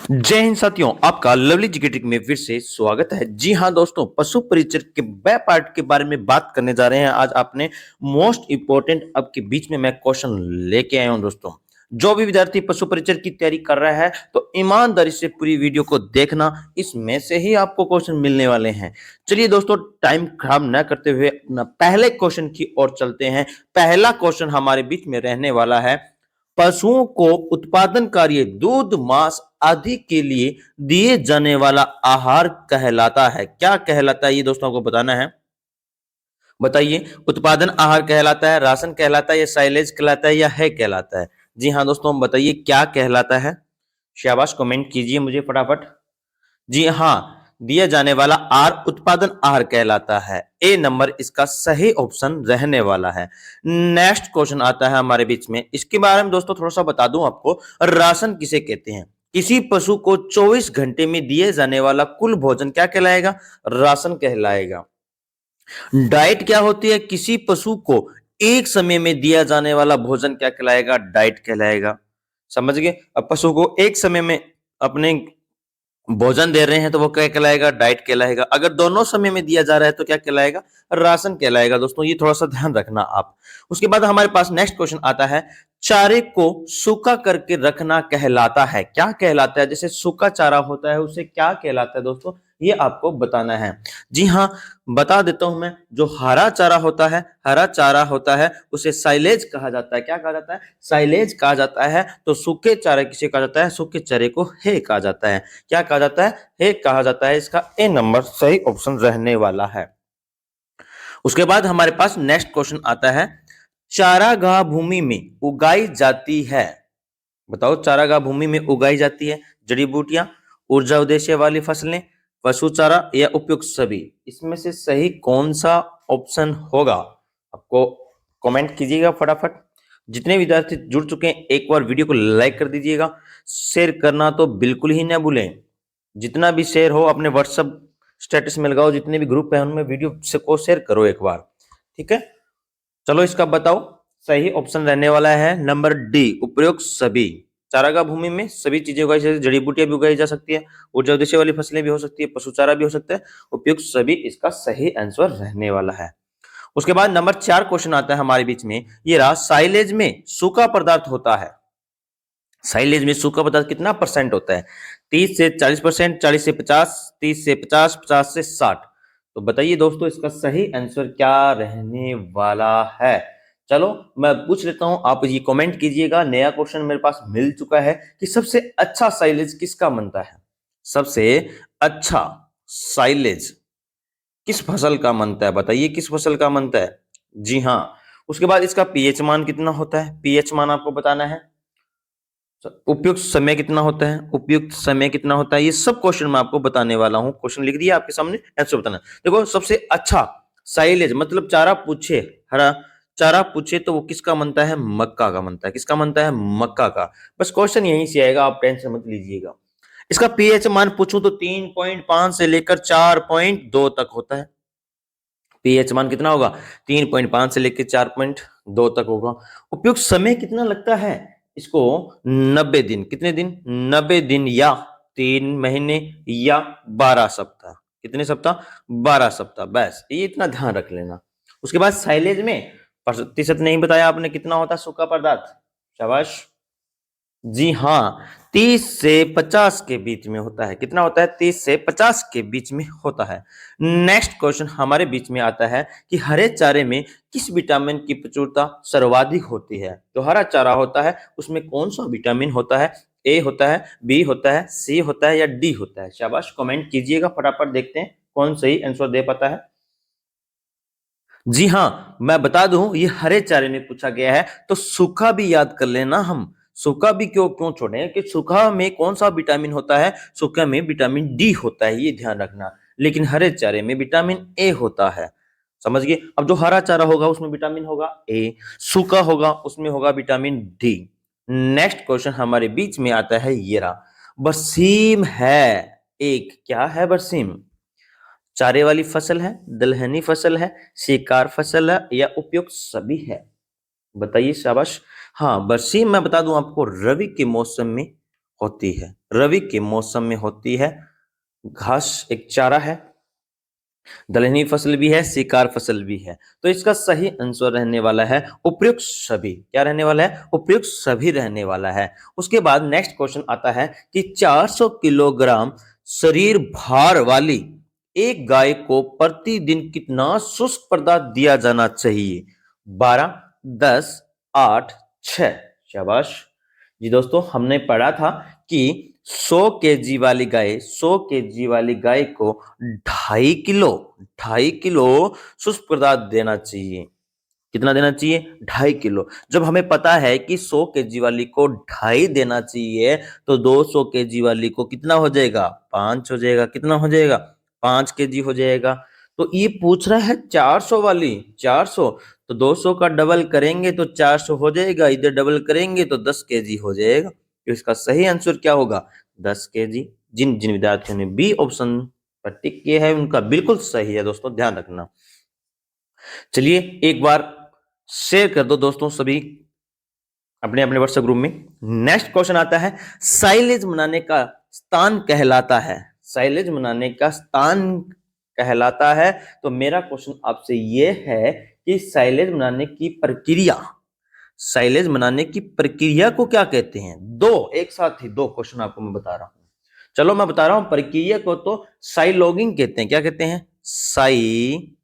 जय हिंद साथियों, आपका लवली जिकेट्रिक में फिर से स्वागत है। जी हाँ दोस्तों, पशु परिचर के बै पार्ट के बारे में बात करने जा रहे हैं। आज आपने मोस्ट इंपोर्टेंट आपके बीच में मैं क्वेश्चन लेके आया हूं दोस्तों। जो भी विद्यार्थी पशु परिचर की तैयारी कर रहा है तो ईमानदारी से पूरी वीडियो को देखना, इसमें से ही आपको क्वेश्चन मिलने वाले हैं। चलिए दोस्तों, टाइम खराब न करते हुए अपना पहले क्वेश्चन की ओर चलते हैं। पहला क्वेश्चन हमारे बीच में रहने वाला है, पशुओं को उत्पादन कार्य दूध मांस आदि के लिए दिए जाने वाला आहार कहलाता है। क्या कहलाता है ये दोस्तों को बताना है। बताइए, उत्पादन आहार कहलाता है, राशन कहलाता है, या साइलेज कहलाता है, या है कहलाता है। जी हाँ दोस्तों, बताइए क्या कहलाता है। शाबाश, कमेंट कीजिए मुझे फटाफट। जी हाँ, दिया जाने वाला आहार उत्पादन आहार कहलाता है। ए नंबर इसका सही ऑप्शन रहने वाला है। नेक्स्ट क्वेश्चन आता है हमारे बीच में, इसके बारे में दोस्तों थोड़ा सा बता दूं आपको। राशन किसे कहते हैं? किसी पशु को 24 घंटे में दिए जाने वाला कुल भोजन क्या कहलाएगा? राशन कहलाएगा। डाइट क्या होती है? किसी पशु को एक समय में दिया जाने वाला भोजन क्या कहलाएगा? डाइट कहलाएगा। समझ गए? अब पशु को एक समय में अपने भोजन दे रहे हैं तो वो क्या कहलाएगा? डाइट कहलाएगा। अगर दोनों समय में दिया जा रहा है तो क्या कहलाएगा? राशन कहलाएगा। दोस्तों ये थोड़ा सा ध्यान रखना आप। उसके बाद हमारे पास नेक्स्ट क्वेश्चन आता है, चारे को सूखा करके रखना कहलाता है। क्या कहलाता है? जैसे सूखा चारा होता है उसे क्या कहलाता है दोस्तों, ये आपको बताना है। जी हाँ, बता देता हूं मैं। जो हरा चारा होता है उसे साइलेज कहा जाता है। क्या कहा जाता है? साइलेज कहा जाता है। तो सूखे चारे किसे कहा जाता है? सूखे चारे को हे कहा जाता है। क्या कहा जाता है? हे कहा जाता है। इसका ए नंबर सही ऑप्शन रहने वाला है। उसके बाद हमारे पास नेक्स्ट क्वेश्चन आता है, चारागाह भूमि में उगाई जाती है। बताओ, चारागाह भूमि में उगाई जाती है जड़ी बूटियां, ऊर्जा उद्देश्य वाली फसलें, पशु चारा, या उपयुक्त सभी। इसमें से सही कौन सा ऑप्शन होगा? आपको कमेंट कीजिएगा फटाफट। जितने विद्यार्थी जुड़ चुके हैं एक बार वीडियो को लाइक कर दीजिएगा। शेयर करना तो बिल्कुल ही ना भूलें। जितना भी शेयर हो अपने व्हाट्सएप स्टेटस में लगाओ, जितने भी ग्रुप है उनमें वीडियो से को शेयर करो एक बार। ठीक है, चलो इसका बताओ। सही ऑप्शन रहने वाला है नंबर डी, उपयुक्त सभी। चारागाह भूमि में सभी चीजें उगाई जाती है, जड़ी बूटियां भी उगाई जा सकती है, ऊर्जा उद्देश्य वाली फसलें भी हो सकती है, पशु चारा भी हो सकता है। उपयुक्त सभी इसका सही आंसर रहने वाला है। उसके बाद नंबर 4 क्वेश्चन आता है हमारे बीच में, ये रहा, साइलेज में सूखा पदार्थ होता है। साइलेज में सूखा पदार्थ कितना परसेंट होता है? 30 से 40%, 40 से 50, 30 से 50, 50 से 60। तो बताइए दोस्तों इसका सही आंसर क्या रहने वाला है। चलो मैं पूछ लेता हूं, आप ये कमेंट कीजिएगा। नया क्वेश्चन मेरे पास मिल चुका है कि सबसे अच्छा साइलेज किसका बनता है? सबसे अच्छा साइलेज किस फसल का बनता है? बताइए किस फसल का बनता है। जी हाँ। उसके बाद इसका पीएच मान कितना होता है? पीएच मान आपको बताना है। उपयुक्त समय कितना होता है? उपयुक्त समय कितना होता है? ये सब क्वेश्चन मैं आपको बताने वाला हूं। क्वेश्चन लिख दिया आपके सामने, आंसर बताना। देखो, सबसे अच्छा साइलेज मतलब चारा पूछे, हरा चारा पूछे तो वो किसका बनता है? मक्का का बनता है। किसका बनता है? मक्का का। बस क्वेश्चन यहीं से आएगा, आप टेंशन मत लीजिएगा। इसका पीएच मान पूछूं तो 3.5 से लेकर 4.2 तक होता है। पीएच मान कितना होगा? 3.5 से लेकर 4.2 तक होगा। उपयुक्त समय कितना लगता है इसको? 90 दिन। कितने दिन? 90 दिन, या 3 महीने, या 12 सप्ताह। कितने सप्ताह? 12 सप्ताह। बस ये इतना ध्यान रख लेना। उसके बाद साइलेज में प्रतिशत नहीं बताया आपने, कितना होता है सूखा पदार्थ? शाबाश। जी हाँ, 30 से 50 के बीच में होता है। कितना होता है? 30 से 50 के बीच में होता है। नेक्स्ट क्वेश्चन हमारे बीच में आता है कि हरे चारे में किस विटामिन की प्रचुरता सर्वाधिक होती है? जो हरा चारा होता है उसमें कौन सा विटामिन होता है? ए होता है, बी होता है, सी होता है, या डी होता है? शाबाश, कमेंट कीजिएगा फटाफट, देखते हैं कौन सही आंसर दे पाता है। जी हाँ, मैं बता दूं ये हरे चारे में पूछा गया है, तो सूखा भी याद कर लेना। हम सूखा भी क्यों क्यों छोड़े कि सूखा में कौन सा विटामिन होता है? सूखा में विटामिन डी होता है, ये ध्यान रखना। लेकिन हरे चारे में विटामिन ए होता है। समझ गए? अब जो हरा चारा होगा उसमें विटामिन होगा ए, सूखा होगा उसमें होगा विटामिन डी। नेक्स्ट क्वेश्चन हमारे बीच में आता है, ये रहा, बरसीम है एक, क्या है बरसीम? चारे वाली फसल है, दलहनी फसल है, शिकार फसल है, या उपयुक्त सभी है? बताइए। शाबाश। हाँ, बरसीम मैं बता दूं आपको, रवि के मौसम में होती है, रबी के मौसम में होती है। घास एक चारा है, दलहनी फसल भी है, शिकार फसल भी है। तो इसका सही आंसर रहने वाला है उपयुक्त सभी। क्या रहने वाला है? उपयुक्त सभी रहने वाला है। उसके बाद नेक्स्ट क्वेश्चन आता है कि 400 किलोग्राम शरीर भार वाली एक गाय को प्रतिदिन कितना शुष्क पदार्थ दिया जाना चाहिए? 12, 10, 8, 6। शाबाश जी दोस्तों, हमने पढ़ा था कि 100 केजी वाली गाय, 100 केजी वाली गाय को 2.5 किलो शुष्क पदार्थ देना चाहिए। कितना देना चाहिए? 2.5 किलो। जब हमें पता है कि 100 केजी वाली को 2.5 देना चाहिए, तो 200 केजी वाली को कितना हो जाएगा? 5 हो जाएगा। कितना हो जाएगा? 5 केजी हो जाएगा। तो ये पूछ रहा है 400 वाली, 400, तो 200 का डबल करेंगे तो 400 हो जाएगा, इधर डबल करेंगे तो 10 केजी हो जाएगा। तो इसका सही आंसर क्या होगा? 10 केजी। जिन जिन विद्यार्थियों ने बी ऑप्शन पर टिक किया है उनका बिल्कुल सही है दोस्तों, ध्यान रखना। चलिए एक बार शेयर कर दो दोस्तों सभी अपने अपने व्हाट्सएप ग्रुप में। नेक्स्ट क्वेश्चन आता है, साइलेज बनाने का स्थान कहलाता है। साइलेज बनाने का स्थान कहलाता है। तो मेरा क्वेश्चन आपसे ये है कि साइलेज बनाने की प्रक्रिया, साइलेज बनाने की प्रक्रिया को क्या कहते हैं? दो एक साथ ही दो क्वेश्चन आपको मैं बता रहा हूं। चलो मैं बता रहा हूं, प्रक्रिया को तो साइलोगिंग कहते हैं। क्या कहते हैं? साइलोइंग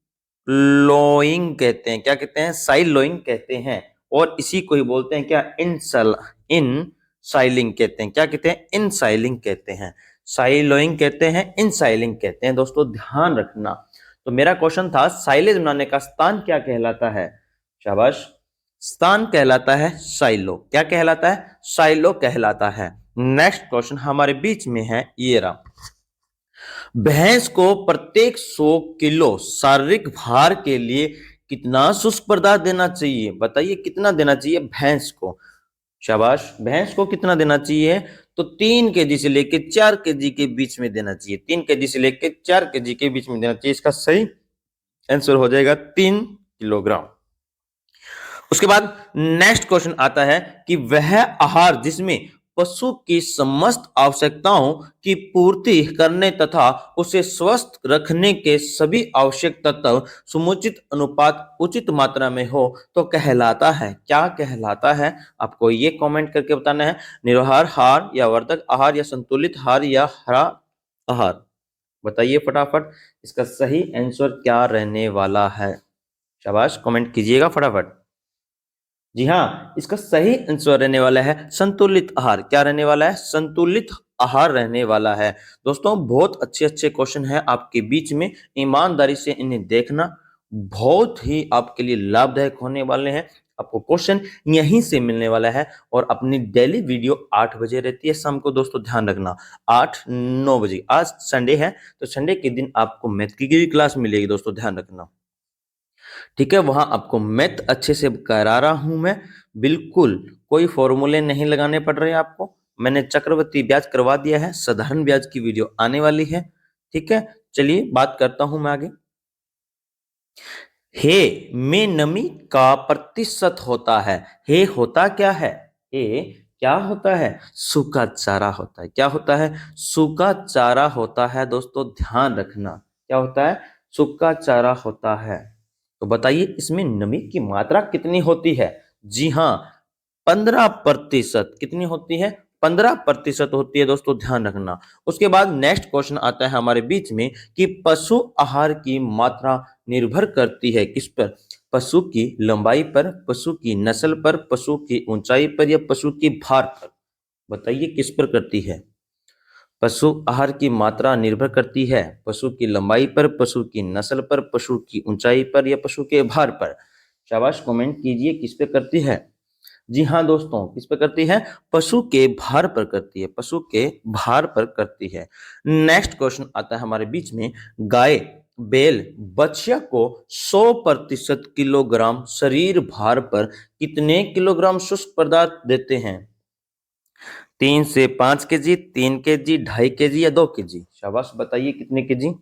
कहते हैं। क्या कहते हैं? साइलोइंग कहते हैं। और इसी को ही बोलते हैं क्या? इन साइलिंग कहते हैं। क्या कहते हैं? इन साइलिंग कहते हैं। साइलोइंग कहते हैं, इन साइलिंग कहते हैं। दोस्तों ध्यान रखना। तो मेरा क्वेश्चन था साइलेज बनाने का स्थान क्या कहलाता है? शाबाश। स्थान कहलाता है साइलो। क्या कहलाता है? साइलो कहलाता है। नेक्स्ट क्वेश्चन हमारे बीच में है ये रहा, भैंस को प्रत्येक 100 किलो शारीरिक भार के लिए कितना शुष्क पदार्थ देना चाहिए? बताइए कितना देना चाहिए भैंस को? शाबाश। भैंस को कितना देना चाहिए? तो 3 केजी से लेकर 4 केजी के बीच में देना चाहिए। 3 केजी से लेकर 4 केजी के बीच में देना चाहिए। इसका सही आंसर हो जाएगा 3 किलोग्राम। उसके बाद नेक्स्ट क्वेश्चन आता है कि वह आहार जिसमें पशु की समस्त आवश्यकताओं की पूर्ति करने तथा उसे स्वस्थ रखने के सभी आवश्यक तत्व समुचित अनुपात उचित मात्रा में हो तो कहलाता है। क्या कहलाता है? आपको ये कमेंट करके बताना है। निराहार आहार या वर्धक आहार या संतुलित आहार या हरा आहार? बताइए फटाफट इसका सही आंसर क्या रहने वाला है। शाबाश, कमेंट कीजिएगा फटाफट। जी हाँ, इसका सही आंसर रहने वाला है संतुलित आहार। क्या रहने वाला है? संतुलित आहार रहने वाला है। दोस्तों बहुत अच्छे अच्छे क्वेश्चन हैं आपके बीच में, ईमानदारी से इन्हें देखना, बहुत ही आपके लिए लाभदायक होने वाले हैं। आपको क्वेश्चन यहीं से मिलने वाला है। और अपनी डेली वीडियो 8 बजे रहती है शाम को। दोस्तों ध्यान रखना, 8-9 बजे। आज संडे है तो संडे के दिन आपको मैथ की क्लास मिलेगी। दोस्तों ध्यान रखना, ठीक है? वहां आपको मैथ अच्छे से करा रहा हूं मैं, बिल्कुल कोई फॉर्मूले नहीं लगाने पड़ रहे आपको। मैंने चक्रवृद्धि ब्याज करवा दिया है, साधारण ब्याज की वीडियो आने वाली है। ठीक है, चलिए बात करता हूं मैं आगे। हे में नमी का प्रतिशत होता है। हे होता क्या है? हे क्या होता है? सूखा चारा होता है। क्या होता है? सूखा चारा होता है। दोस्तों ध्यान रखना, क्या होता है? सूखा चारा होता है। तो बताइए इसमें नमी की मात्रा कितनी होती है? जी हाँ, 15%। कितनी होती है? 15% होती है। दोस्तों ध्यान रखना। उसके बाद नेक्स्ट क्वेश्चन आता है हमारे बीच में कि पशु आहार की मात्रा निर्भर करती है किस पर? पशु की लंबाई पर, पशु की नस्ल पर, पशु की ऊंचाई पर या पशु की भार पर? बताइए किस पर करती है? पशु आहार की मात्रा निर्भर करती है पशु की लंबाई पर, पशु की नस्ल पर, पशु की ऊंचाई पर या पशु के भार पर? शाबाश, कमेंट कीजिए किस पे करती है। जी हाँ दोस्तों, किस पे करती है? पशु के भार पर करती है। पशु के भार पर करती है। नेक्स्ट क्वेश्चन आता है हमारे बीच में, गाय, बैल, बछिया को 100% किलोग्राम शरीर भार पर कितने किलोग्राम शुष्क पदार्थ देते हैं? 3 से 5 केजी, 3 केजी, 2.5 केजी या 2 केजी? शाबाश, बताइए कितने केजी?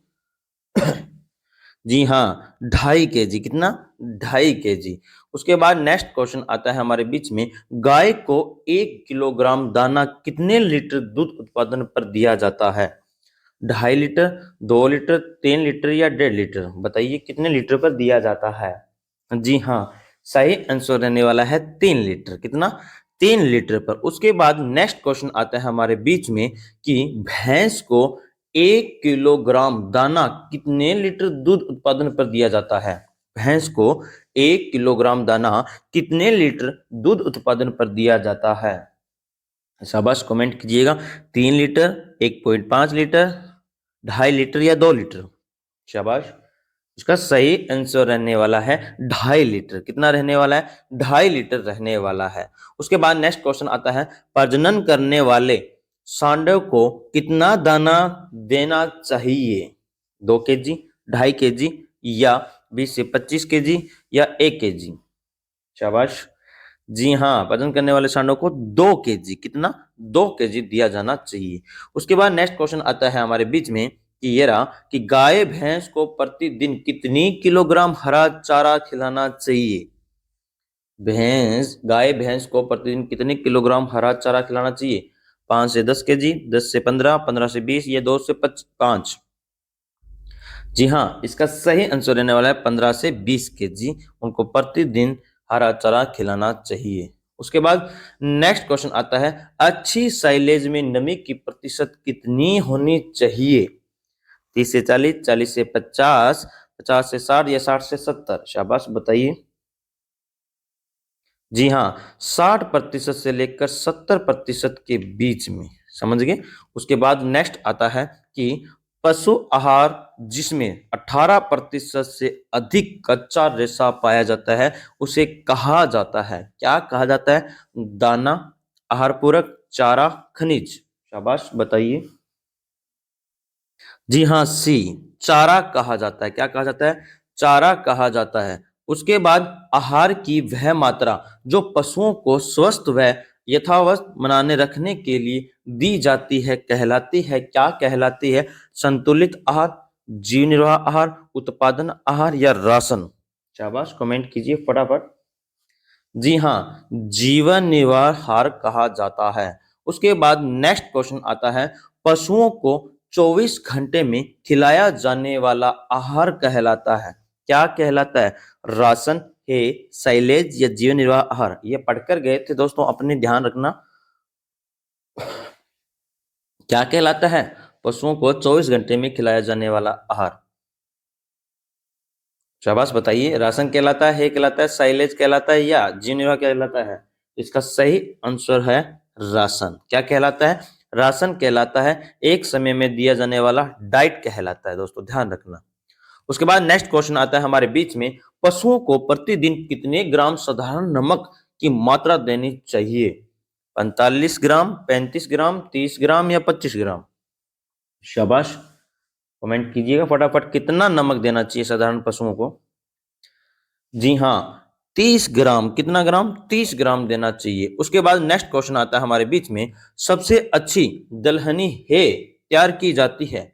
जी हाँ, 2.5 केजी। कितना? 2.5 केजी। उसके बाद नेक्स्ट क्वेश्चन आता है हमारे बीच में, गाय को 1 किलोग्राम दाना कितने लीटर दूध उत्पादन पर दिया जाता है? 2.5 लीटर, 2 लीटर, 3 लीटर या 1.5 लीटर? बताइए कितने लीटर पर दिया जाता है? जी हाँ, सही आंसर रहने वाला है 3 लीटर। कितना? 3 लीटर पर। उसके बाद नेक्स्ट क्वेश्चन आता है हमारे बीच में कि भैंस को 1 किलोग्राम दाना कितने लीटर दूध उत्पादन पर दिया जाता है? भैंस को 1 किलोग्राम दाना कितने लीटर दूध उत्पादन पर दिया जाता है? शाबाश, कमेंट कीजिएगा। 3 लीटर, 1.5 लीटर, 2.5 लीटर या 2 लीटर? शाबाश। इसका सही आंसर रहने वाला है 2.5 लीटर। कितना रहने वाला है? 2.5 लीटर रहने वाला है। उसके बाद नेक्स्ट क्वेश्चन आता है, प्रजनन करने वाले सांडों को कितना दाना देना चाहिए? 2 केजी, 2.5 केजी या 20 से 25 केजी या 1 केजी? शाबाश। जी हाँ, प्रजनन करने वाले सांडों को 2 केजी, कितना? 2 केजी दिया जाना चाहिए। उसके बाद नेक्स्ट क्वेश्चन आता है हमारे बीच में कि ये रहा कि गाय भैंस को प्रतिदिन कितनी किलोग्राम हरा चारा खिलाना चाहिए? गाय भैंस को प्रतिदिन कितने किलोग्राम हरा चारा खिलाना चाहिए? 5 से 10 केजी, 10 से 15, 15 से 20 या 2 से 5? जी हाँ, इसका सही आंसर रहने वाला है 15 से 20 केजी उनको प्रतिदिन हरा चारा खिलाना चाहिए। उसके बाद नेक्स्ट क्वेश्चन आता है, अच्छी साइलेज में नमी की प्रतिशत कितनी होनी चाहिए? 30 से 40, 40 से 50, 50 से 60 या 60 से 70? शाबाश, बताइए। जी हाँ, 60% से लेकर 70% के बीच में। समझ गए? उसके बाद नेक्स्ट आता है कि पशु आहार जिसमें 18% से अधिक कच्चा रेशा पाया जाता है उसे कहा जाता है? क्या कहा जाता है? दाना, आहार पूरक, चारा, खनिज? शाबाश, बताइए। जी हाँ, सी, चारा कहा जाता है। क्या कहा जाता है? चारा कहा जाता है। उसके बाद आहार की वह मात्रा जो पशुओं को स्वस्थ व यथावस्थ बनाने रखने के लिए दी जाती है कहलाती है? क्या कहलाती है? संतुलित आहार, जीव निर्वाह आहार, उत्पादन आहार या राशन? शाबाश, कमेंट कीजिए फटाफट। जी हाँ, जीवन निर्वाह आहार कहा जाता है। उसके बाद नेक्स्ट क्वेश्चन आता है, पशुओं को 24 घंटे में खिलाया जाने वाला आहार कहलाता है? क्या कहलाता है? राशन है, साइलेज या जीवन निर्वाह आहार? ये पढ़कर गए थे दोस्तों, अपने ध्यान रखना। क्या कहलाता है? पशुओं को 24 घंटे में खिलाया जाने वाला आहार? शाबाश, बताइए। राशन कहलाता है, कहलाता है, साइलेज कहलाता है या जीवन निर्वाह कहलाता है? इसका सही आंसर है राशन। क्या कहलाता है? राशन कहलाता है। एक समय में दिया जाने वाला डाइट कहलाता है दोस्तों, ध्यान रखना। उसके बाद नेक्स्ट क्वेश्चन आता है हमारे बीच में, पशुओं को प्रतिदिन कितने ग्राम साधारण नमक की मात्रा देनी चाहिए? 45 ग्राम, 35 ग्राम, 30 ग्राम या 25 ग्राम? शाबाश, कमेंट कीजिएगा फटाफट। कितना नमक देना चाहिए साधारण पशुओं को? जी हाँ, 30 ग्राम। कितना ग्राम? 30 ग्राम देना चाहिए। उसके बाद नेक्स्ट क्वेश्चन आता है हमारे बीच में, सबसे अच्छी दलहनी है तैयार की जाती है?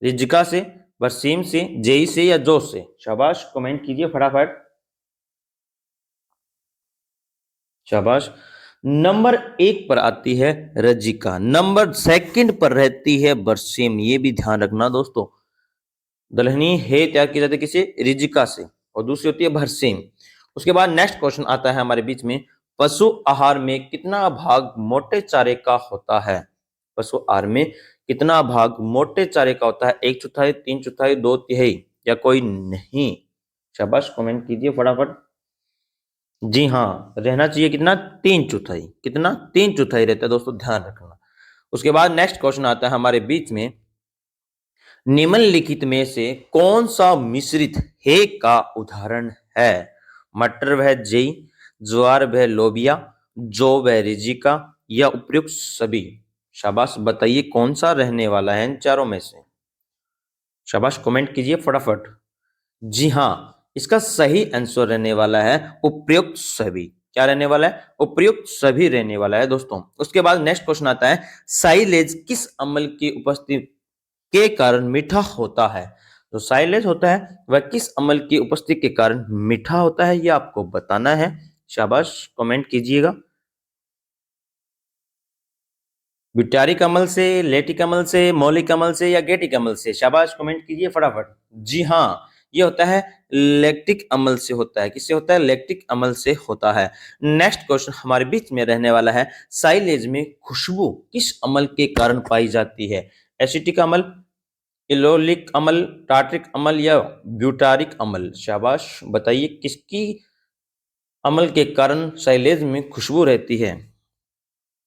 रिजिका से, बरसीम से, जेई से या जोश से? शाबाश, कमेंट कीजिए फटाफट। शाबाश। नंबर 1 पर आती है रजिका, नंबर 2 पर रहती है बरसीम। ये भी ध्यान रखना दोस्तों। दलहनी है तैयार की जाती है किसे? रिजिका से, और दूसरी होती है बरसीम। उसके बाद नेक्स्ट क्वेश्चन आता है हमारे बीच में, पशु आहार में कितना भाग मोटे चारे का होता है? पशु आहार में कितना भाग मोटे चारे का होता है? 1/4, 3/4, 2/3 या कोई नहीं? शाबाश, कमेंट कीजिए फटाफट। जी हाँ, रहना चाहिए कितना? 3/4। कितना? 3/4 रहता है दोस्तों, ध्यान रखना। उसके बाद नेक्स्ट क्वेश्चन आता है हमारे बीच में, निम्नलिखित में से कौन सा मिश्रित है का उदाहरण है? मटर वह जेई, ज्वार वह लोबिया, जौ वह रिजिका या उपयुक्त सभी? शाबाश, बताइए कौन सा रहने वाला है इन चारों में से? शाबाश, कमेंट कीजिए फटाफट। जी हाँ, इसका सही आंसर रहने वाला है उपयुक्त सभी। क्या रहने वाला है? उपयुक्त सभी रहने वाला है दोस्तों। उसके बाद नेक्स्ट क्वेश्चन आता है, साइलेज किस अम्ल की उपस्थिति के कारण मीठा होता है? जो साइलेज होता है वह किस अम्ल की उपस्थिति के कारण मीठा होता है, ये आपको बताना है। शाबाश, कमेंट कीजिएगा। ब्यूटारिक अम्ल से, लेटिक अम्ल से, मौलिक अम्ल से या गेटिक अम्ल से? शाबाश, कमेंट कीजिए फटाफट। जी हाँ, ये होता है लैक्टिक अम्ल से होता है। किससे होता है? लैक्टिक अम्ल से होता है। नेक्स्ट क्वेश्चन हमारे बीच में रहने वाला है, साइलेज में खुशबू किस अम्ल के कारण पाई जाती है? एसिटिक अम्ल, इलोलिक अम्ल, टार्ट्रिक अम्ल या ब्यूटारिक अम्ल? शाबाश, बताइए किसकी अम्ल के कारण साइलेज में खुशबू रहती है?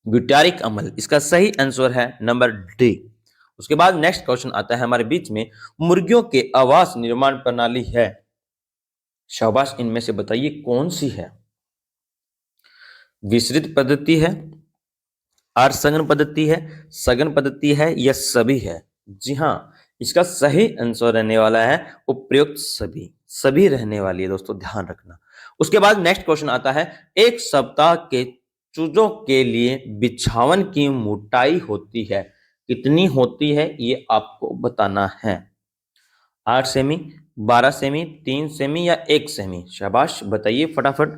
ब्यूटारिक अम्ल, इसका सही आंसर है नंबर डी। उसके बाद नेक्स्ट क्वेश्चन आता है हमारे बीच में, मुर्गियों के आवास निर्माण प्रणाली है। शाबाश, इनमें से बताइए कौन सी है? विस्तृत पद्धति है, आर्सगन पद्धति है, सघन पद्धति है या सभी है? जी हाँ, इसका सही आंसर रहने वाला है उपयुक्त सभी। सभी रहने वाली है दोस्तों, ध्यान रखना। उसके बाद नेक्स्ट क्वेश्चन आता है, एक सप्ताह के चूजों के लिए बिछावन की मोटाई होती है, कितनी होती है ये आपको बताना है। 8 सेमी, 12 सेमी, 3 सेमी या 1 सेमी? शाबाश, बताइए फटाफट।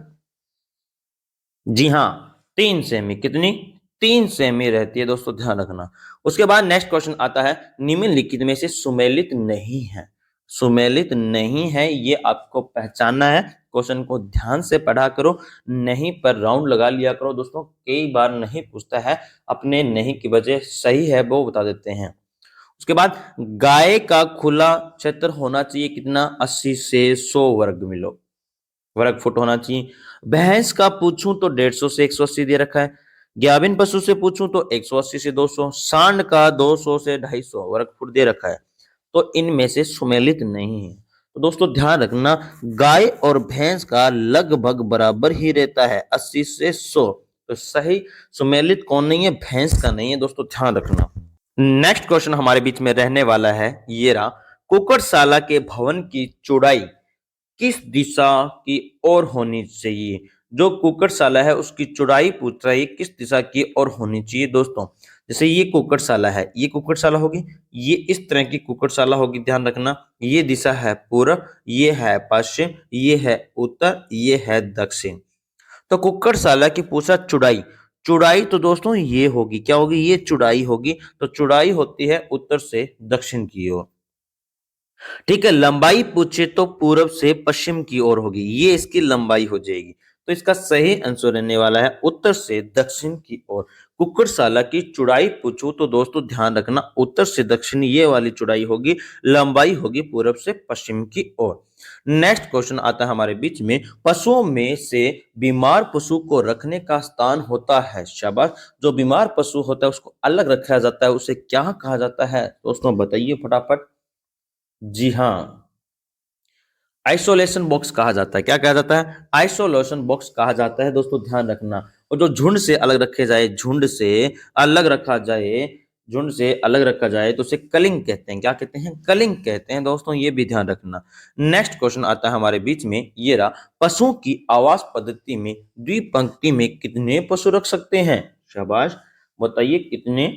जी हाँ, 3 सेमी। कितनी? 3 सेमी रहती है दोस्तों, ध्यान रखना। उसके बाद नेक्स्ट क्वेश्चन आता है, निम्नलिखित में से सुमेलित नहीं है। सुमेलित नहीं है, ये आपको पहचानना है। क्वेश्चन को ध्यान से पढ़ा करो, नहीं पर राउंड लगा लिया करो दोस्तों। कई बार नहीं पूछता है, अपने नहीं की वजह सही है वो बता देते हैं। उसके बाद गाय का खुला क्षेत्र होना चाहिए कितना? 80 से 100 वर्ग फुट होना चाहिए। भैंस का पूछूं तो 150 से 180 दे रखा है। गाभिन पशु से पूछूं तो 180 से 200। सांड का 200 से 250 वर्ग फुट दे रखा है। तो इनमें से सुमेलित नहीं है। तो दोस्तों ध्यान रखना, गाय और भैंस का लगभग बराबर ही रहता है, 80 से 100। तो सही सुमेलित कौन नहीं है? भैंस का नहीं है दोस्तों, ध्यान रखना। नेक्स्ट क्वेश्चन हमारे बीच में रहने वाला है, ये रहा, कुक्कुटशाला के भवन की चौड़ाई किस दिशा की ओर होनी चाहिए? जो कुक्कुटशाला है उसकी चौड़ाई पूछ रही है, किस दिशा की ओर होनी चाहिए दोस्तों? जैसे ये कुक्कुटशाला है, ये कुक्कुटशाला होगी, ये इस तरह की कुक्कुटशाला होगी, ध्यान रखना। ये दिशा है पूर्व, ये है पश्चिम, ये है उत्तर, ये है दक्षिण। तो कुक्कुटशाला की पूछा चौड़ाई। चौड़ाई तो दोस्तों ये होगी, क्या होगी? ये चौड़ाई होगी। तो चौड़ाई होती है उत्तर से दक्षिण की ओर। ठीक है, लंबाई पूछे तो पूर्व से पश्चिम की ओर होगी, ये इसकी लंबाई हो जाएगी। तो इसका सही आंसर रहने वाला है उत्तर से दक्षिण की ओर। कुक्कुटशाला की चौड़ाई पूछूं तो दोस्तों ध्यान रखना, उत्तर से दक्षिण ये वाली चौड़ाई होगी, लंबाई होगी पूर्व से पश्चिम की ओर। नेक्स्ट क्वेश्चन आता है हमारे बीच में, पशुओं में से बीमार पशु को रखने का स्थान होता है। शाबाश, जो बीमार पशु होता है उसको अलग रखा जाता है, उसे क्या कहा जाता है दोस्तों? बताइए फटाफट। जी हाँ, आइसोलेशन बॉक्स कहा जाता है। क्या कहा जाता है? आइसोलेशन बॉक्स कहा जाता है दोस्तों, ध्यान रखना। और जो झुंड से अलग रखे जाए, झुंड से अलग रखा जाए, झुंड से अलग रखा जाए तो उसे कलिंग कहते हैं। क्या कहते हैं? कलिंग कहते हैं दोस्तों, ये भी ध्यान रखना। नेक्स्ट क्वेश्चन आता है हमारे बीच में, ये रहा, पशुओं की आवास पद्धति में द्विपंक्ति में कितने पशु रख सकते हैं? शाबाश, बताइए कितने?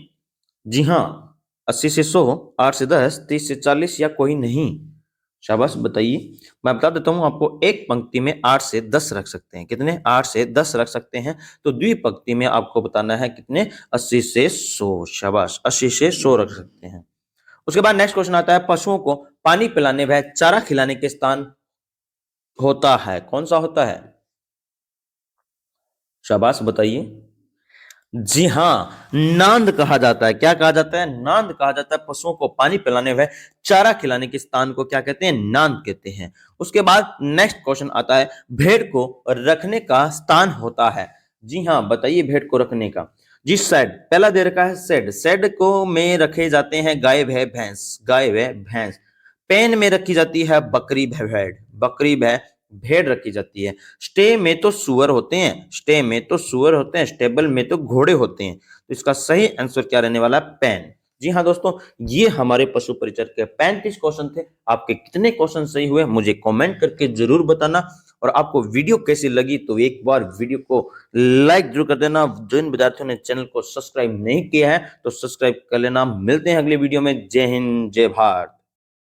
जी हाँ, 80 से 100, 8 से 10, 30 से 40 या कोई नहीं? शाबाश, बताइए। मैं बता देता हूं आपको, एक पंक्ति में 8 से 10 रख सकते हैं। कितने? 8 से 10 रख सकते हैं। तो द्विपंक्ति में आपको बताना है कितने? 80 से 100। शाबाश, 80 से 100 रख सकते हैं। उसके बाद नेक्स्ट क्वेश्चन आता है, पशुओं को पानी पिलाने व चारा खिलाने के स्थान होता है, कौन सा होता है? शाबाश, बताइए। जी हाँ, नांद कहा जाता है। क्या कहा जाता है? नांद कहा जाता है। पशुओं को पानी पिलाने व चारा खिलाने के स्थान को क्या कहते हैं? नांद कहते हैं। उसके बाद नेक्स्ट क्वेश्चन आता है, भेड़ को रखने का स्थान होता है। जी हाँ, बताइए भेड़ को रखने का। जी, शेड पहला दे रखा है, शेड। शेड को में रखे जाते हैं गाय व भैंस, गाय व भैंस। पेन में रखी जाती है बकरी व भेड़, बकरी व भेड़ रखी जाती है। स्टे में तो सुअर होते हैं, स्टे में तो सुअर होते हैं, स्टेबल में तो घोड़े होते हैं। तो इसका सही आंसर क्या रहने वाला है? पेन। जी हाँ दोस्तों, ये हमारे पशु परिचर के 35 क्वेश्चन थे। आपके कितने क्वेश्चन सही हुए मुझे कमेंट करके जरूर बताना। और आपको वीडियो कैसी लगी तो एक बार वीडियो को लाइक जरूर कर देना। जिन विद्यार्थियों ने चैनल को सब्सक्राइब नहीं किया है तो सब्सक्राइब कर लेना। मिलते हैं अगले वीडियो में। जय हिंद, जय भारत।